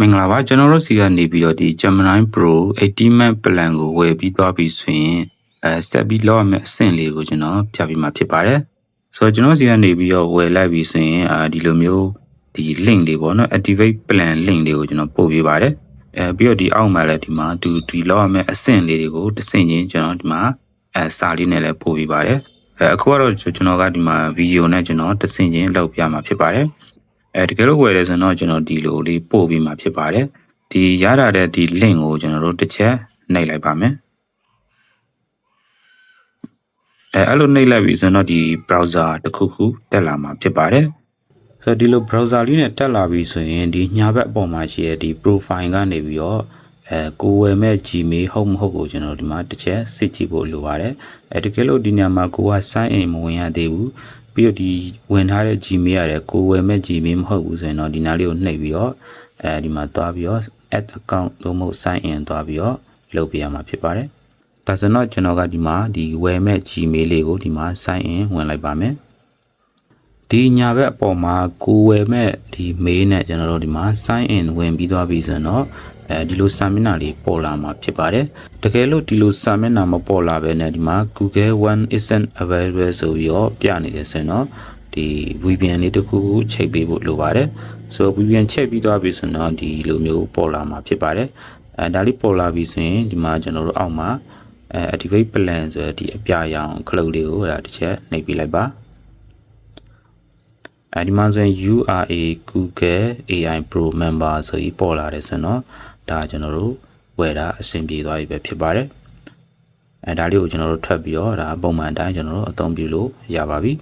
င်္ဂလာပါကျွန်တော်တို့စီကနေပြီးတော့ဒီ Gemini Pro 80 month plan ကိုဝယ်ပြီးသွားပြီဆိုရင်ဆက်ပြီးလောက်ရမယ့်အဆင့်လေးကိုကျွန်တော်ပြပြီးမှဖြစ်ပါတယ်ဆိုတော့ကျွန်တော်စီကနေပြီးတော့ဝယ်လိုက်ပြီဆိုရင်ဒီလိုမျိုးဒီ link တွေပေါ့နော် activate plan link တွေကိုကျွန်တော်ပို့ပေးပါတယ်ပြီးတော့ဒီအောက်မှာလည်းဒီမှာဒီလောက်ရမယ့်အဆင့်လေးတွေကိုတစ်ဆင့်ချင်းကျွန်တော်ဒီမှာစာလေးနဲ့လည်းပို့ပေးပါတယ်အခုကတော့ကျွန်တော်ကဒီမှာဗီဒီယိုနဲ့ကျွန်တော်တစ်ဆင့်ချင်းလောက်ပြမှာဖြစ်ပါတယ်တကယ်လို့ဝယ်တယ်ဆိုတော့ကျွန်တော်ဒီလိုလေးပို့ပြီးမှဖြစ်ပါတယ်ဒီရတာတဲ့ဒီ link ကိုကျွန်တော်တို့တစ်ချက်နှိပ်လိုက်ပါမယ်အဲ့လိုနှိပ်လိုက်ပြီဆိုတော့ဒီ browser တစ်ခုခုတက်လာမှာဖြစ်ပါတယ်ဆိုတော့ဒီလို browser လေးနဲ့တက်လာပြီဆိုရင်ဒီညာဘက်အပေါ်မှာရှိတဲ့ဒီ profile ကနေပြီးတော့ကိုဝယ်မဲ့ Gmail ဟုတ်မဟုတ်ကိုကျွန်တော်ဒီမှာတစ်ချက်စစ်ကြည့်ဖို့လိုပါတယ်တကယ်လို့ဒီညမှာကိုက sign in မဝင်ရသေးဘူးပြီးတော့ဒီဝင်ထားတဲ့ Gmail ရတယ်ကိုဝယ်မဲ့ Gmail မဟုတ်ဘူးဆိုရင်တော့ဒီနားလေးကိုနှိပ်ပြီးတော့ဒီမှာသွားပြီးတော့ add account လို့မဟုတ် sign in သွားပြီးတော့လုပ်ပြရမှာဖြစ်ပါတယ်ဒါဆိုတော့ကျွန်တော်ကဒီမှာဒီဝယ်မဲ့ Gmail လေးကိုဒီမှာ sign in ဝင်လိုက်ပါမယ်ဒီညာဘက်အပေါ်မှာကိုဝယ်မဲ့ဒီ mail နဲ့ကျွန်တော်တို့ဒီမှာ sign in ဝင်ပြီးသွားပြီဆိုတော့ဒီလိုစာမျက်နှာလေးပေါ်လာမှာဖြစ်ပါတယ်တကယ်လို့ဒီလိုစာမျက်နှာမပေါ်လာဘဲနဲ့ဒီမှာ Google One isn't available ဆိုပြီးတော့ပြနေတယ်ဆိုတော့ဒီ VPN လေးတစ်ခုခုချိန်ပေးဖို့လိုပါတယ်ဆိုတော့ VPN ချိန်ပြီးသွားပြီဆိုတော့ဒီလိုမျိုးပေါ်လာမှာဖြစ်ပါတယ်ဒါလေးပေါ်လာပြီဆိုရင်ဒီမှာကျွန်တော်တို့အောက်မှာ activate plan ဆိုတဲ့ဒီအပြရောင်ခလုတ်လေးကိုတစ်ချက်နှိပ်ပြလိုက်ပါဒီမှာဆိုရင် you are a Google AI Pro member ဆိုပြီးပေါ်လာတယ်ဆိုတော့ဒါကျွန်တော်တို့ဝယ်တာအဆင်ပြေသွားပြီပဲဖြစ်ပါတယ်ဒါလေးကိုကျွန်တော်တို့ထွက်ပြီးတော့ဒါပုံမှန်အတိုင်းကျွန်တော်တို့အသုံးပြုလို့ရပါပြီ